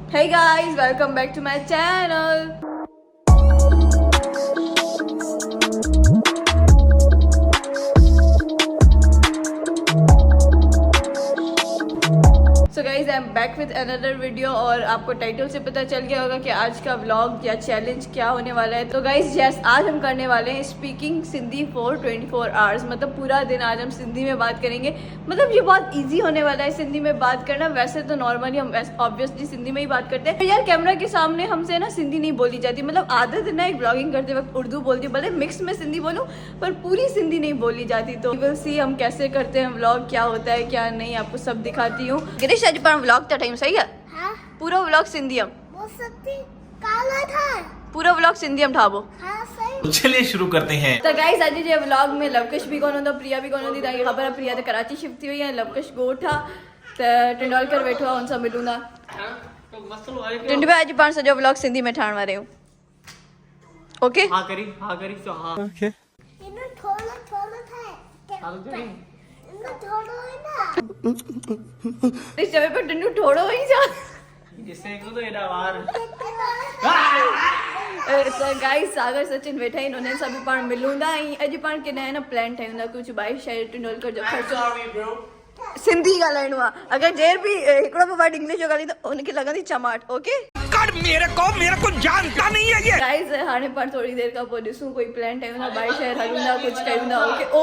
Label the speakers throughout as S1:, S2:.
S1: Hey guys, welcome back to my channel. So guys, I'm back with another video और आपको title से पता चल गया होगा कि आज का व्लॉग या चैलेंज क्या होने वाला है. तो गाइज यस, आज हम करने वाले हैं स्पीकिंग सिंधी फॉर 24 आवर्स. मतलब पूरा दिन आज हम सिंधी में बात करेंगे. मतलब ये बहुत इजी होने वाला है सिंधी में बात करना. वैसे तो नॉर्मली हम ऑब्वियसली सिंधी में ही बात करते हैं, यार कैमरा के सामने हमसे ना सिंधी नहीं बोली जाती. मतलब आदत है ना एक ब्लॉगिंग करते वक्त उर्दू बोलती, भले मिक्स में सिंधी बोलूँ पर पूरी सिंधी नहीं बोली जाती. तो विल सी हम कैसे करते हैं व्लॉग, क्या होता है क्या नहीं, आपको सब दिखाती हूँ. गिरीश आज पर व्लॉग का टाइम सही है. हाँ? पूरा व्लॉग सिंधी हम काला था, पूरा व्लॉग सिंधी हम ठाबो. हाँ, सही.
S2: चलिए शुरू करते हैं.
S1: तो गाइस आज जे व्लॉग में लवकुश भी कौन होता, प्रिया भी कौन होती. ताकि खबर है प्रिया तो कराची शिफ्ट थी हुई है, लवकुश गोठा तो टिंडोलकर बैठो आहे, उनसे मिलूंगा. टिंडो आज पाण सॼो व्लॉग सिंधी में ठाहिण वारे हूं. ओके
S2: हाँ करी तो हाँ. ओके.
S3: इनो थोड़ा थोड़ा था इनो थोड़ा है ना
S1: इस जगह पे टिंडो ठोड़ो ही जा
S2: जिससे को तो एडा वार.
S1: तो गाइस सागर सचिन वेठा आहिनि, उन्हनि सां बि पाण मिलूंदा. ऐं अॼु पाण केॾा आहे न प्लान ठाहियूं था कुझु बाई शायदि टिंडोलकर जो ख़र्चो सिंधी ॻाल्हाइणो आहे. अगरि जेर बि हिकिड़ो बि वर्ड इंग्लिश जो ॻाल्हाई त उनखे लॻंदी चमाट. ओके
S2: मेरे को जानता नहीं है ये.
S1: गाइस हाणे पाण थोड़ी देर खां पोइ ॾिसूं कोई प्लान ठाहियूं था, बाई शहर हलूं था, कुझु कयूं था. ओके ओ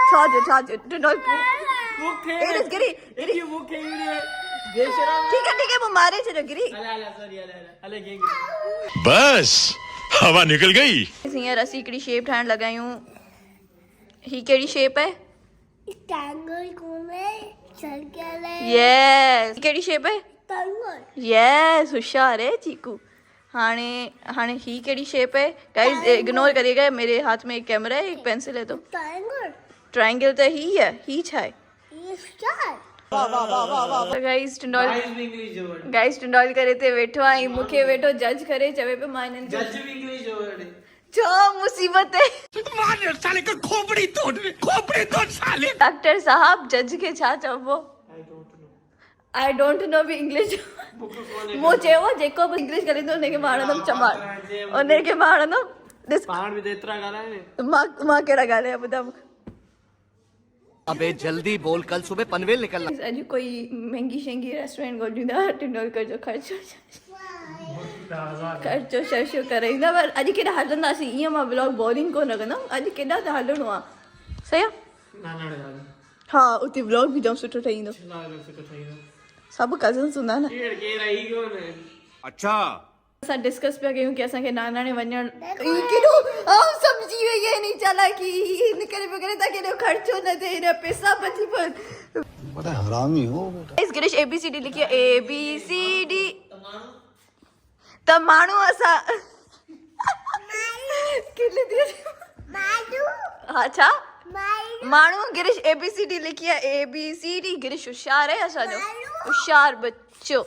S1: छा टिंडोलकर ठीक है वो मारे छो गिरी.
S4: बस हवा निकल गई.
S1: हींअर असीं हिकिड़ी शेप ठाहिण लॻा आहियूं. ही कहिड़ी शेप है?
S3: ट्रायंगल कोने सर्कल है.
S1: यस. कहिड़ी शेप है?
S3: ट्रायंगल.
S1: यस होशियार है चीकू. हाणे ही कहिड़ी शेप है? गाइस इग्नोर करिएगा, मेरे हाथ में एक कैमरा है, एक पेंसिल है. तो
S3: ट्रायंगल
S1: ट्रायंगल तो ही है, ही छा है.
S3: ये स्टार.
S1: गाइस टिंडोल करे ते वेठो आई, मुखे वेठो जज करे चवे पे मां इन्हनि
S2: जज भी इंग्लिश जो वर्ड.
S1: छो मुसीबत है.
S4: मार साले का खोपड़ी तोड़ साले.
S1: डॉक्टर साहब जज के छा चवबो? आई डोंट नो भी इंग्लिश. मो चयो जेको भी इंग्लिश करे तो उनके मारंदम चमार, उनके मारंदम. ॾिस
S2: पाण भी एतरा ॻाल्हाए ने.
S1: मां कहिड़ा ॻाल्हाया ॿुधायो.
S5: अबे जल्दी बोल, कल सुबह पनवेल निकलना.
S1: अॼु कोई महंगी शहंगी रेस्टोरेंट ॻोल्हींदा, टिंडोलकर जो ख़र्चो शर्चो कराईंदा. पर अॼु केॾा हलंदासीं, ईअं मां ब्लॉग बोरिंग कोन कंदमि. अॼु केॾा त हलणो आहे. सही आहे. हा उते ब्लॉग बि जाम सुठो ठही ईंदो. सभु कज़न्स हूंदा न.
S5: अच्छा
S1: असां डिस्कस पिया कयूं कि असांखे नानाणे वञण केॾो सम्झी वई आहे नी चालाकी हिन करे पियो करे ताकि केॾो ख़र्चो न थिए, हेॾा पैसा बची पवनि.
S5: बड़ा हरामी हो.
S1: इस गिरीश ABCD लिखियो ABCD त माण्हू असां किले दियो
S3: माडू
S1: हा छा
S3: माडू
S1: माण्हू. गिरीश ABCD लिखियो ABCD. गिरीश होशियार है असांजो, होशियार बच्चो.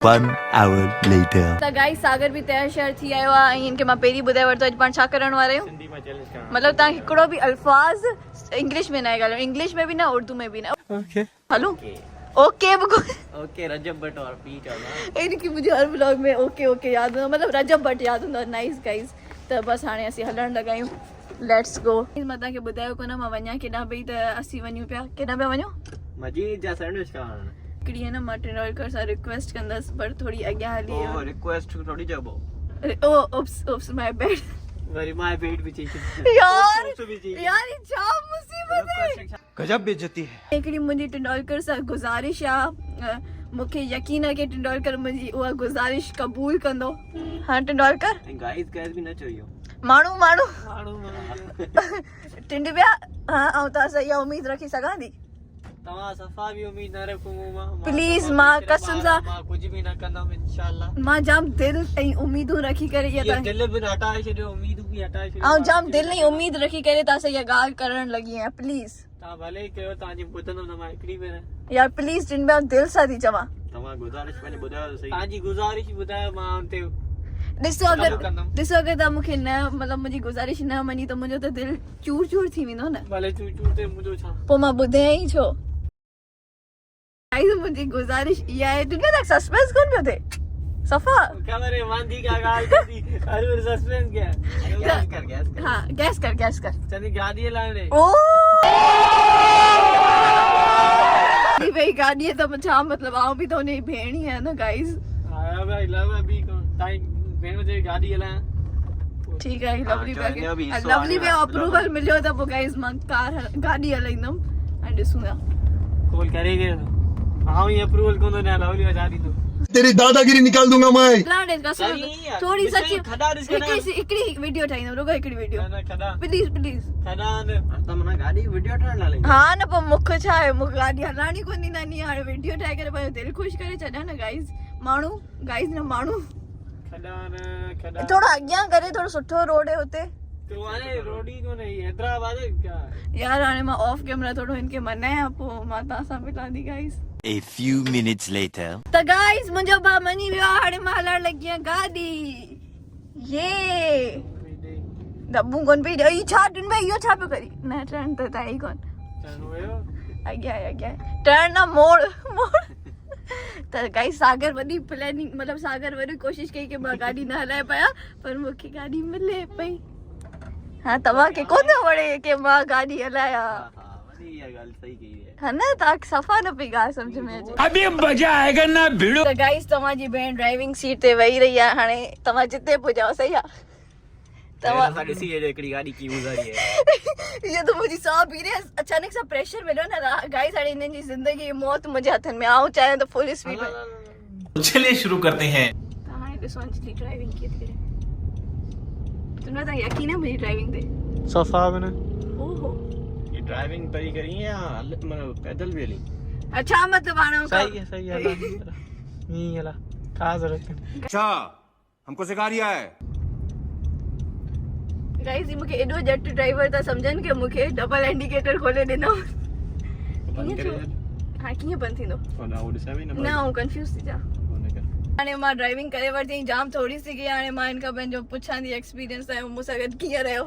S5: 1 hour later.
S1: त गाइस सागर भी तयार शहर थी आयो आहे. ऐं इनखे मां पहिरीं ॿुधाए वरितो अॼु पाण छा करण वारा आहियूं.
S2: हिंदी में चैलेंज करा.
S1: मतलब तव्हां हिकिड़ो बि अल्फाज इंग्लिश में न ॻाल्हायो, इंग्लिश में भी न उर्दू में भी न.
S2: ओके
S1: हलो ओके
S2: ओके रजब भट्ट और पी चला.
S1: इनकी मुझे हर ब्लॉग में ओके ओके याद हूंदो, मतलब रजब भट्ट याद हूंदो. Nice guys. त बस हाणे असीं हलण लॻा आहियूं. Let's go. मां तव्हांखे ॿुधायो कोन मां वञा केॾां पई, त असीं वञूं पिया. केॾां पिया वञूं?
S2: मजीद जा सैंडविच खाण.
S1: हिकिड़ी आहे न मां टिंडोलकर सां रिक्वेस्ट कंदसि पर थोड़ी अॻियां हली
S2: ओ रिक्वेस्ट थोड़ी जबो.
S1: ओ उप्स माय बैड.
S2: वरी माय बेट भी चाहिए
S1: यार
S2: भी
S1: यार ये छा मुसीबत है.
S5: गजब बेइज्जती है.
S1: हिकिड़ी मुंहिंजी टिंडोलकर सां गुज़ारिश आहे, मूंखे यकीन आहे कि टिंडोलकर मुंहिंजी उहा गुज़ारिश क़बूल कंदो. हाँ टिंडोलकर
S2: गाइस भी न चाहिए.
S1: माण्हू
S2: माण्हू
S1: टिंड पिया. हाँ ऐं तव्हां सां इहा उमेद रखी सघां थी.
S2: तव्हां सफ़ा भी उम्मीद न रखूं.
S1: प्लीज मां कसम सां
S2: कुछ भी न कंदम इंशाल्लाह.
S1: मां जाम दिल ऐं उम्मीदूं रखी करे
S2: ये दिल भी हटाए छॾियो, उम्मीदूं भी हटाए छॾियो.
S1: ऐं जाम दिल ऐं उम्मीद रखी करे तव्हां सां इहा ॻाल्हि करण लॻी आहियां. प्लीज़
S2: तव्हां भले कयो, तव्हांजी ॿुधंदमि न. मां हिकिड़ी भेण
S1: यार प्लीज़ टिंड पिया दिल सां थी चवां.
S2: तव्हां गुज़ारिश पंहिंजी ॿुधायो सही. तव्हांजी गुज़ारिश ॿुधायो, मां उनते
S1: ॾिसो अगरि तव्हां मूंखे न मतलब मुंहिंजी गुज़ारिश न मञी त मुंहिंजो त दिल चूर चूर थी वेंदो न.
S2: भले चूर चूर ते मुंहिंजो छा.
S1: पोइ मां ॿुधां ई छो. गाइस मुंहिंजी गुज़ारिश इहा आहे तुंहिंजो तक सस्पेंस कोन पियो थिए सफ़ा
S2: खबर है वांदी का गाल थी अरे सस्पेंस क्या गैस कर
S1: हाँ गैस कर
S2: चंदी गाड़ी लाने
S1: ओ भाई गाड़ी है तो छा मतलब आऊं भी तो उन्हें भेण ही है ना गाइस
S2: आया भाई लव अभी को टाइम भेण मुझे गाड़ी लाया
S1: ठीक है लवली में अप्रूवल मिलियो त पोइ गाइस मां कार गाड़ी हलाईंदमि ऐं ॾिसूं था
S2: कॉल करेंगे हां ये अप्रूवल कोन ना लवली में गाड़ी तो
S4: तेरी दादागिरी निकाल दूंगा मैं
S1: थोड़ी सच्ची हिकिड़ी वीडियो ठाहींदमि रुगो हिकिड़ी वीडियो प्लीज
S2: खड़ा ने त मना गाड़ी वीडियो ठाण लाले
S1: हा न पोइ मूंखे छा आहे मूंखे गाॾी हलाइणी कोन ईंदी नानी हाणे वीडियो ठाहे करे पंहिंजो दिलि ख़ुशि करे छॾियां न गाइस माण्हू गाइस न माण्हू
S2: खड़ा
S1: थोड़ा अॻियां करे थोड़ो सुठो रोड है हुते
S2: तो हाणे रोडी को नहीं हैदराबाद क्या
S1: यार हाणे मां ऑफ कैमरा थोड़ो इनके मनाया पोइ मां तव्हां सां मिलांदी guys
S5: A few minutes later.
S1: त गाइस मुंहिंजो भाउ मञी वियो आहे हाणे मां हलाइण लॻी आहियां गाॾी ये दॿू कोन पई ॾेई छा टिन में इहो छा पियो करी न टर्न त आहे ई कोन अॻियां टर्न न मोड़ त गाइस सागर वॾी प्लानिंग मतलब सागर वॾी कोशिश कई कि मां गाॾी न हलाए पाया पर मूंखे गाॾी मिले पई हाँ तव्हांखे कोन वणे कि मां गाॾी हलाया है ना तव्हांखे सफ़ा न पई ॻाल्हि सम्झ में अचे
S4: अभी मजा आएगा ना भिड़ो
S1: त गाइस तव्हांजी भेण ड्राइविंग सीट ते वेही रही आहे हाणे तव्हां जिते पुॼाओ सही आहे तव्हां
S2: ॾिसी हिकिड़ी गाड़ी की गुज़ारी है
S1: ये तो मुझे साह पी रहे अचानक सा प्रेशर मिलो ना गाइस हाणे इन्हनि जी ज़िंदगी मौत मुंहिंजे हथनि में आऊं चाहियां त फुल स्पीड में
S4: चलिए शुरू करते हैं
S1: हाणे ॾिसो अंजलि ड्राइविंग कीअं थी करे तुंहिंजो त यकीन है मुंहिंजी ड्राइविंग ते
S2: सफा मैंने
S1: ओहो
S2: ये ड्राइविंग परी करी है या मतलब पैदल भी हली
S1: अच्छा मतलब हाणे
S2: सही है नहीं हला का जरूरत
S4: अच्छा हमको सिखा रिया है
S1: गाइस ये मूंखे एॾो जट ड्राइवर था सम्झनि कि मूंखे डबल इंडिकेटर खोले ॾिनो हाँ कीअं बंदि थींदो न आऊं कंफ्यूज थी जा हाणे मां ड्राइविंग करे वरिती जाम थोड़ी सी गई हाणे मां इनखां पंहिंजो पुछां थी एक्सपीरियंस आहे मूंसां गॾु कीअं रहियो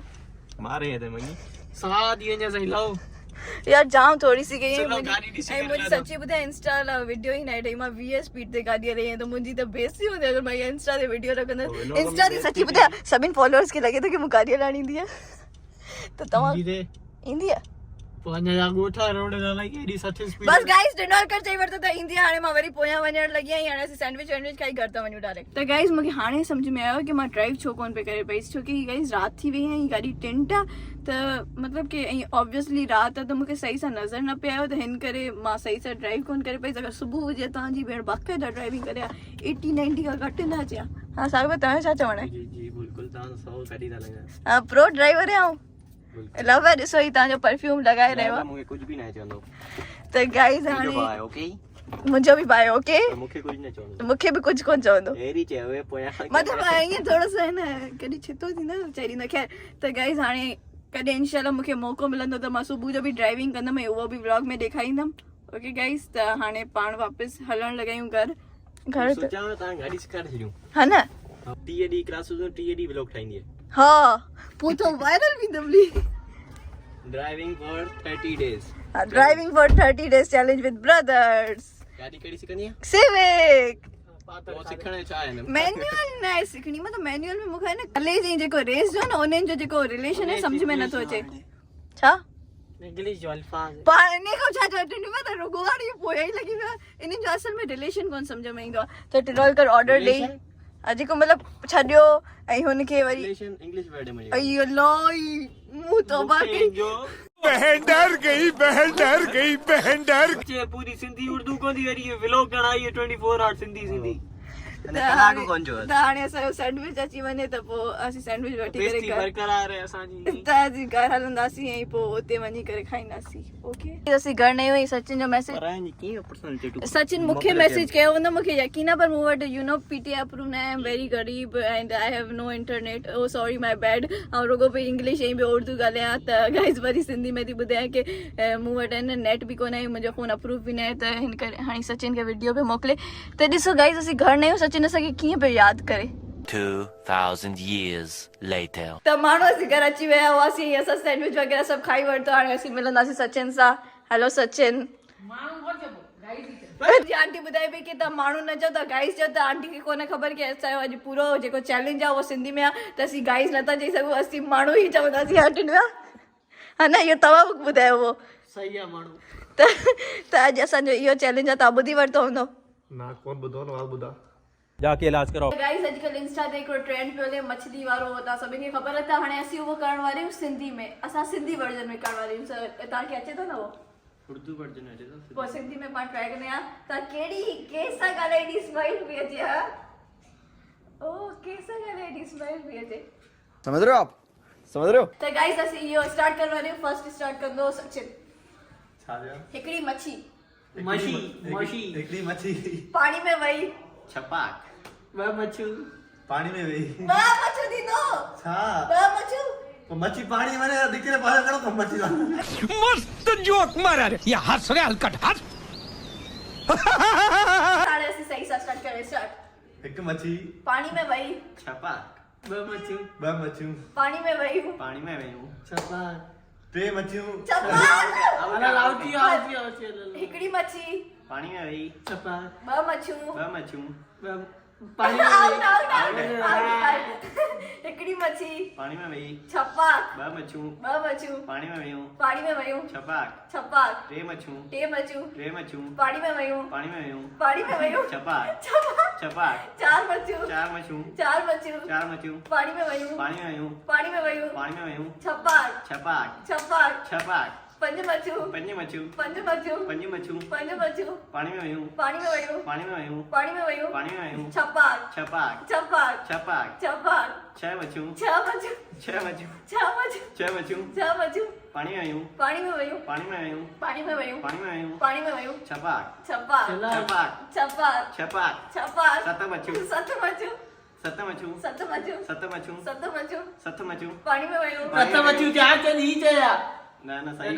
S2: मारे है मनी साथ ही ने सही लाओ
S1: यार जाम थोड़ी सी गई
S2: चलो गाड़ी ॾिसी
S1: ऐं मुंहिंजी सची ॿुधाए इंस्टा ला वीडियो ई न ठही मां 20 स्पीड ते गाॾी हलाई आहियां त मुंहिंजी त बेइज़ती हूंदी अगरि मां इंस्टा ते वीडियो रखंदमि इंस्टा ते सची ॿुधाए सभिनि फॉलोअर्स खे लॻे थो कि मूं गाॾी हलाइण ईंदी आहे त तव्हां ईंदी आहे
S2: पोइ गोठा रोड हलाई एडी 60 स्पीड
S1: बस गाइस डिनर कर चई वरतो त ईंदी हाणे मां वरी पोयां वञण लॻी आहीं हाणे असीं सैंडविच खाई घर था वञूं डायरेक्ट त गाइस मूंखे हाणे सम्झ में आयो कि मां ड्राइव छो कोन पे करे पई छो कि गाइस राति थी वई आहे गाॾी टिंट आहे त मतलब कि ऑब्वियसली राति आहे त मूंखे सही सां नज़र न पियो आयो त हिन करे मां सही सां ड्राइव कोन करे पई अगरि सुबुह हुजे तव्हांजी भेण बाक़ाइदा ड्राइविंग करे 80-90 खां घटि न अचे हा साहिब तव्हां छा चवणु आहे
S2: जी बिल्कुल तव्हां 100 गाड़ी था लॻायो
S1: हा प्रो ड्राइवर आहियां लव है ॾिसो ही तव्हांजो परफ्यूम लॻाए रहियो आहे
S2: मूंखे कुझु बि न चवंदो
S1: त गाइस हाणे
S2: ओके
S1: मुंहिंजो बि भाई ओके
S2: मूंखे कुझु न चवंदो
S1: मूंखे बि कुझु कोन चवंदो
S2: हेरी चयो पोयां
S1: मतलब ईअं थोरो सो न कॾहिं छितो थींदो न चई ॾींदो ख़ैर त गाइस हाणे कॾहिं इंशाल्लाह मूंखे मौक़ो मिलंदो त मां सुबुह जो बि ड्राइविंग कंदमि उहो बि व्लॉग में ॾेखारींदमि ओके गाइस त हाणे पाण वापसि हलण लॻायूं घर
S2: सोचां तव्हां गाॾी सेखारे छॾियूं
S1: हा न
S2: 30 ॾींहं क्लासिस 30 ॾींहं व्लॉग ठाहींदी आहे
S1: हा पोइ तो वायरल बि दबली
S2: driving for 30 days
S1: driving for 30 days challenge with brothers
S2: गाड़ी कहिड़ी सिखंदी आहे
S1: सिविक
S2: वो सिखण छा आहे न
S1: मैनुअल न सिखणी मतलब मैनुअल में मूंखे न कले जी जेको रेस जो न उन्हनि जो जेको रिलेशन है समझ में नथो अचे छा
S2: इंग्लिश जो अल्फाज
S1: पाने को छा चटनी में त रुगो वारी पोया ई लगी वियो इन्हनि जो असल में रिलेशन कोन समझ में ईंदो आहे त टिरोलकर ऑर्डर ॾेई जेको मतलब छॾियो ऐं हुनखे वरी
S2: रिलेशन इंग्लिश वर्ड में
S1: अयो लोई मुंह तौबा कई
S4: बहन डर गई
S2: पूरी सिंधी उर्दू को दी वरी व्लॉग ठाही 24 आवर सिंधी
S1: त हाणे असांजो सैंडविच अची वञे त पोइ असीं सैंडविच वठी करे
S2: बरक़रार आहे असांजी
S1: त असीं घर हलंदासीं ऐं पोइ उते वञी करे खाईंदासीं ओके असीं घर न आहियूं ऐं सचिन जो मैसेज सचिन मूंखे मैसेज कयो हूंदो मूंखे यकीन आहे पर मूं वटि यू नो पीटीआई अप्रूव न आहे वेरी गरीब and I have no internet oh sorry my bad ऐं रुगो पई इंग्लिश ऐं ॿियो उर्दू ॻाल्हायां त गाइस वरी सिंधी में थी ॿुधायां की मूं वटि न नेट बि कोन आहे मुंहिंजो फ़ोन अप्रूव बि न आहे त हिन करे हाणे सचिन खे वीडियो पियो मोकिले त ॾिसो गाइस असीं घर न आहियूं सचिन असांखे कीअं पियो यादि करे
S5: 2000 years later.
S1: त माण्हू असीं घर अची विया हुआसीं असां सैंडविच वग़ैरह सभु खाई वरितो हाणे असीं मिलंदासीं सचिन सां हेलो सचिन आंटी ॿुधाए पई की तव्हां माण्हू न चओ त गाइस चओ त आंटी खे कोन ख़बर की असांजो अॼु पूरो जेको चैलेंज आहे उहो सिंधी में आहे त असीं गाइस नथा चई सघूं असीं माण्हू ई चवंदासीं आंटी में हा न इहो तव्हां ॿुधायो हुओ
S2: सही आहे माण्हू
S1: त अॼु असांजो इहो चैलेंज आहे तव्हां ॿुधी वरितो हूंदो
S6: ना कौन बुधो ना बुधा
S2: जाके इलाज कराओ
S1: गाइस अॼुकल्ह इंस्टा ते हिकिड़ो ट्रेंड पियो हले मछली वारो तव्हां सभिनी खे ख़बर आहे त हाणे असीं उहो करण वारा आहियूं सिंधी में असां सिंधी वर्जन में करण वारा आहियूं तव्हांखे अचे थो न उहो
S2: उर्दू वर्जन अचे थो
S1: पोइ सिंधी में पाण ट्राई कंदा आहियूं त कहिड़ी केसां ॻाल्हाईंदी स्माइल बि अचे हा ओ केसां ॻाल्हाईंदी स्माइल बि अचे
S6: समझ रहे हो आप समझ रहे हो
S1: त गाइस असीं इहो स्टार्ट करण वारा आहियूं फर्स्ट स्टार्ट कंदो सचिन
S6: छाजा
S1: हिकिड़ी मच्छी
S6: हिकिड़ी मच्छी
S1: पाणी में वई
S2: छपाक ॿ मच्छू
S6: पानी में वही
S1: ॿ मच्छू थींदो
S6: छा
S1: ॿ मच्छू
S6: तो मच्छी पानी में दिखे पास करो तो मच्छी
S4: मस्त जोक मारा रे ये हंस रहे हलकट हंस
S1: हाणे असीं सही सां स्टार्ट करें स्टार्ट
S6: एक मच्छी
S1: पाणी में वई
S2: छपाक ॿ मच्छू
S1: पाणी में वयूं
S2: पाणी में वयूं छपाक
S6: टे मच्छियों
S1: हिकिड़ी मच्छी
S2: पाणी में वई छपाक
S1: ॿ मच्छू
S2: ॿ मच्छू
S1: पाणी में हिकिड़ी मच्छी
S2: पाणी में वई
S1: छपाक
S2: ॿ मच्छू
S1: पाणी में
S2: वयूं
S1: पाणी में वयूं
S2: छपाक टे मच्छू पाणी में वयूं
S1: पाणी में वयूं
S2: छपाक
S1: चार मच्छू पाणी में वयूं छपाक पंज मच्छू पाणी में वयूं छपाक
S2: छह मच्छू पाणी में वयूं छपाक सत मच्छू
S1: पाणी में वयूं
S2: न सही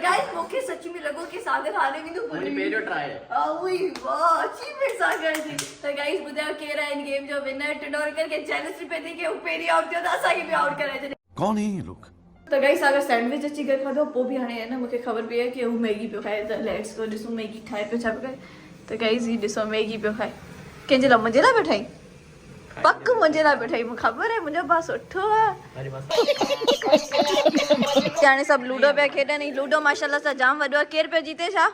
S1: गाइस मूंखे सच में लॻो कि सागर हारे वेंदो
S2: पहिरियों ट्राई
S1: ओई वाह अचीवमेंट सागर जी त गाइस ॿुधायो केरु आहे इन गेम जो विनर टिंडोर करके चैलेंज पे थी कि हू पहिरीं आउट थियो त असांखे बि आउट कराए छॾे
S4: कौन है ये लोग
S1: त गाइस अगरि सैंडविच अची करे खाधो पोइ बि हाणे आहे न मूंखे ख़बर पई आहे कि हू मैगी पियो खाए त लेट्स गो ॾिसूं मैगी ठाहे पियो छा पियो करे त गाइस ही ॾिसो मैगी पियो खाए कंहिंजे लाइ मुंहिंजे लाइ पियो ठाही पक मुंहिंजे लाइ पियो ठाही मूंखे ख़बर आहे मुंहिंजो भाउ सुठो आहे हाणे सभु लूडो पिया खेॾनि लूडो माशाल्लाह सां जाम वॾो आहे केरु पियो जीते छा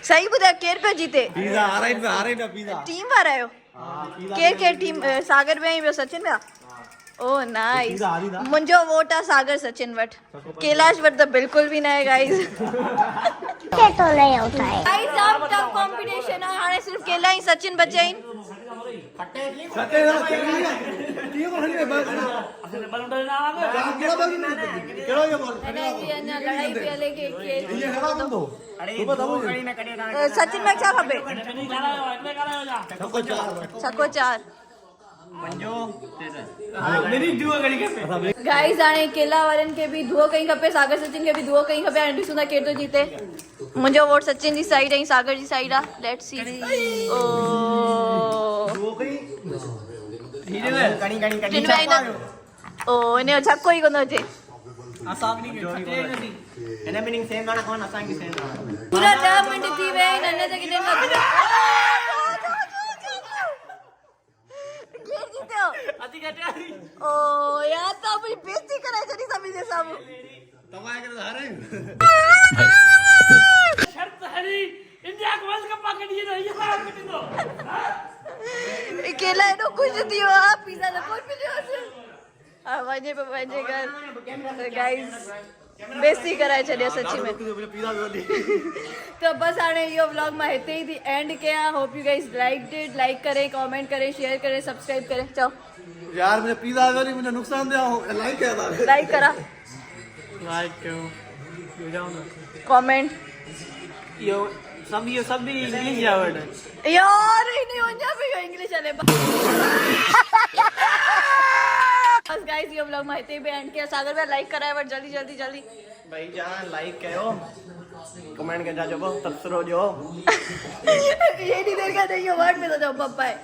S1: सही ॿुधायो केरु पियो जीते टीम वारा आहियो केरु टीम सागर में ॿियो सचिन में ओ नाइस मुंहिंजो वोट आहे सागर सचिन वटि कैलाश वटि त बिल्कुल भी न आहे गाइस
S3: तो नहीं होता है
S1: गाइस जाम टफ कंपटीशन है हाणे सिर्फ केला ही सचिन बचे आहिनि लड़ाई पे हले के सचिन में छा खपे छको चार गाइस हाणे केला वारनि खे बि दुओ कई खपे सागर सचिन खे बि दुओ कई खपे हाणे ॾिसूं था केरु थो जीते मुंहिंजो वोट सचिन जी साइड ऐं सागर जी साइड आहे लेट्स सी ओ हिन जो छको ई कोन अचे पूरा 10 मिंट थी विया आहिनि अञा तक हिननि ओ यार तो अपनी बेइज्जती कराई छड़ी सभी जे सामू
S6: तमाए करे हारे
S7: शर्त हरी इंडिया को वर्ल्ड कप पकड़ दिए तो ये पकड़ दो
S1: केला एडो खुश थियो आ पिज़्ज़ा न कोन मिलियो आ वने पे वने कर गाइस बेइज्जती कराए छड़े सच्ची में तो बस हाणे यो व्लॉग में हिते ही थी एंड कया hope you guys liked it like करें कमेंट करें शेयर करें सब्सक्राइब करें चलो
S6: यार मुझे पिज़्ज़ा वाली मुझे नुकसान दिया हो लाइक किया था
S1: लाइक करा
S2: लाइक क्यों जाओ ना
S1: कमेंट
S2: यो सब भी इंग्लिश वर्ड है
S1: यार इन्हें होना भी इंग्लिश चले बस गाइस ये व्लॉग में हिते भी एंड किया सागर भाई लाइक कराए बट जल्दी
S2: भाई जान लाइक करो कमेंट कर जाओ तबसरो जो
S1: ये नहीं देर का नहीं वर्ड में तो जाओ पापा है